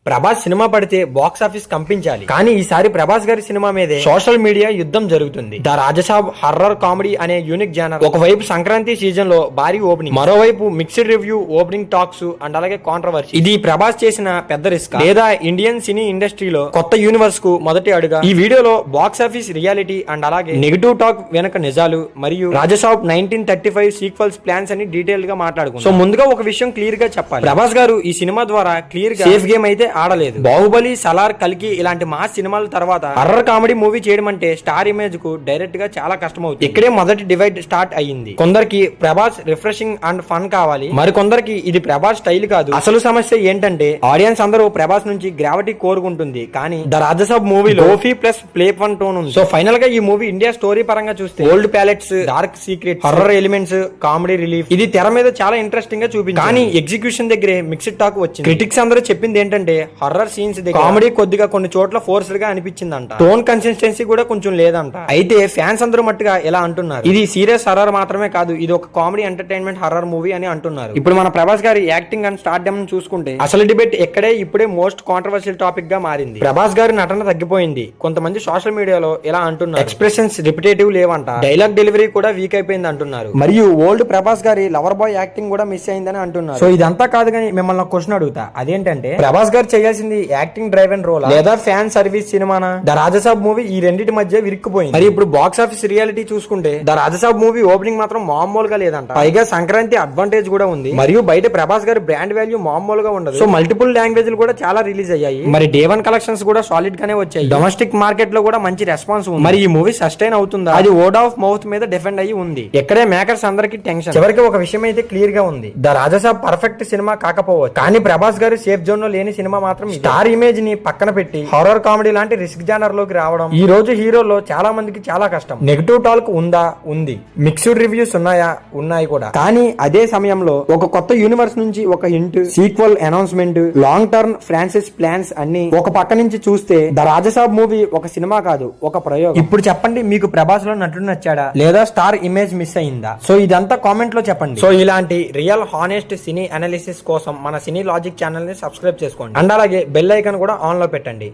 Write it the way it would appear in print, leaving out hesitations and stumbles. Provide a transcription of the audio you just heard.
Prabhas cinema పడితే box office కంపించాలి. కానీ ఈసారి ప్రభాస్ గారి సినిమా మీదే సోషల్ మీడియా యుద్ధం జరుగుతుంది. ద రాజసాబ్ హర్రర్ కామెడీ అనే యూనిక్ జానర్ ఒకవైపు సంక్రాంతి సీజన్ లో భారీ ఓపెనింగ్, మరోవైపు mixed review, opening talks and అలాగే కాంట్రవర్సీ. ఇది ప్రభాస్ చేసిన పెద్ద రిస్క్ లేదా ఇండియన్ సినీ ఇండస్ట్రీలో కొత్త యూనివర్స్ కు మొదటి అడుగా? ఈ వీడియోలో బాక్స్ ఆఫీస్ రియాలిటీ అండ్ అలాగే నెగిటివ్ టాక్ వెనక నిజాలు మరియు రాజసాబ్ 1935 సీక్వెల్స్ ప్లాన్స్ అని డీటెయిల్ గా మాట్లాడుకుందాం. సో ముందుగా ఒక విషయం క్లియర్ గా చెప్పాలి. ప్రభాస్ గారు ఈ సినిమా ద్వారా క్లియర్ గా సేఫ్ గేమ్ అయితే ఆడలేదు. బాహుబలి, సలార్, కల్కి ఇలాంటి మాస్ సినిమాల తర్వాత హర్రర్ కామెడీ మూవీ చేయడం అంటే స్టార్ ఇమేజ్ కు డైరెక్ట్ గా చాలా కష్టం అవుతుంది. ఇక్కడే మొదటి డివైడ్ స్టార్ట్ అయ్యింది. కొందరికి ప్రభాస్ రిఫ్రెషింగ్ అండ్ ఫన్ కావాలి, మరి కొందరికి ఇది ప్రభాస్ స్టైల్ కాదు. అసలు సమస్య ఏంటంటే ఆడియన్స్ అందరూ ప్రభాస్ నుంచి గ్రావిటీ కోరుకుంటుంది, కానీ ద రాజసాబ్ మూవీలో లోఫీ ప్లస్ ప్లే ఫన్ టోన్ ఉంది. సో ఫైనల్ గా ఈ మూవీ ఇండియా స్టోరీ పరంగా చూస్తే old palettes, dark secret, horror elements, comedy relief ఇది తెర మీద చాలా ఇంట్రెస్టింగ్ గా చూపింది. కానీ ఎగ్జిక్యూషన్ దగ్గరే మిక్స్డ్ టాక్ వచ్చింది. క్రిటిక్స్ అందరూ చెప్పింది ఏంటంటే హర్రర్ సీన్స్ కామెడీ కొద్దిగా కొన్ని చోట్ల ఫోర్స్డ్ గా అనిపించిందంట. టోన్ కన్సిస్టెన్సీ కూడా కొంచెం లేదంట. అయితే ఫ్యాన్స్ అందరూ మట్టుగా ఎలా అంటున్నారు, ఇది సీరియస్ హర్రర్ మాత్రమే కాదు, ఇది ఒక కామెడీ ఎంటర్టైన్మెంట్ హర్రర్ మూవీ అని అంటున్నారు. ఇప్పుడు మన ప్రభాస్ గారి యాక్టింగ్ అండ్ స్టార్డమ్ చూసుకుంటే అసలు డిబేట్ ఎక్కడే ఇప్పుడే మోస్ట్ కాంట్రవర్షియల్ టాపిక్ గా మారింది. ప్రభాస్ గారి నటన తగ్గిపోయింది. కొంతమంది సోషల్ మీడియాలో ఎలా అంటున్నారు, ఎక్స్ప్రెషన్స్ రిపిటేటివ్ లేవంట, డైలాగ్ డెలివరీ కూడా వీక్ అయిపోయింది అంటున్నారు. మరియు ఓల్డ్ ప్రభాస్ గారి లవర్ బాయ్ యాక్టింగ్ కూడా మిస్ అయిందని అంటున్నారు. సో ఇదంతా కాదు కానీ మిమ్మల్ని క్వశ్చన్ అడుగుతా, అదేంటంటే ప్రభాస్ గారు చేయాల్సింది యాక్టింగ్ డ్రైవ్ అండ్ రోల్ లేదా ఫ్యాన్ సర్వీస్ సినిమానా? ద రాజసాబ్ మూవీ ఈ రెండింటి మధ్య విరుక్కుపోయింది. మరి ఇప్పుడు బాక్స్ ఆఫీస్ రియాలిటీ చూసుకుంటే ద రాజసాబ్ మూవీ ఓపెనింగ్ మాత్రం మామూలుగా లేదంట. పైగా సంక్రాంతి అడ్వాంటేజ్ కూడా ఉంది. మరియు బయట ప్రభాస్ గారి బ్రాండ్ వాల్యూ మామూలుగా ఉండదు. సో మల్టిపుల్ లాంగ్వేజ్ కూడా చాలా రిలీజ్ అయ్యాయి. మరి డే వన్ కలెక్షన్స్ కూడా సాలిడ్ గానే వచ్చాయి. డొమెస్టిక్ మార్కెట్ లో కూడా మంచి రెస్పాన్స్ ఉంది. మరి ఈ మూవీ సస్టైన్ అవుతుందా? అది వర్డ్ ఆఫ్ మౌత్ మీద డిపెండ్ అయ్యి ఉంది. ఎక్కడే మేకర్స్ అందరికి టెన్షన్. చివరికి ఒక విషయం అయితే క్లియర్ గా ఉంది, ద రాజసాబ్ పర్ఫెక్ట్ సినిమా కాకపోవచ్చు, కానీ ప్రభాస్ గారు సేఫ్ జోన్ లో లేని సినిమా మాత్రం స్టార్ ఇమేజ్ ని పక్కన పెట్టి హారర్ కామెడీ లాంటి రిస్క్ జానర్ లోకి రావడం ఈ రోజు హీరోలో చాలా మందికి చాలా కష్టం. నెగిటివ్ టాక్ ఉందా? ఉంది. మిక్స్డ్ రివ్యూస్ ఉన్నాయా? ఉన్నాయి కూడా. కానీ అదే సమయంలో ఒక కొత్త యూనివర్స్ నుంచి ఒక hint, sequel announcement, long term Francis plans అన్ని ఒక పక్క నుంచి చూస్తే ద రాజసాబ్ మూవీ ఒక సినిమా కాదు, ఒక ప్రయోగం. ఇప్పుడు చెప్పండి, మీకు ప్రభాస్ లో నటుడు నచ్చాడా లేదా స్టార్ ఇమేజ్ మిస్ అయిందా? సో ఇదంతా కామెంట్ లో చెప్పండి. సో ఇలాంటి రియల్ హానెస్ట్ సినీ అనాలిసిస్ కోసం మన సినీ లాజిక్ ఛానల్ ని సబ్స్క్రైబ్ చేసుకోండి అండ్ అలాగే బెల్ ఐకాన్ కూడా ఆన్ లో పెట్టండి.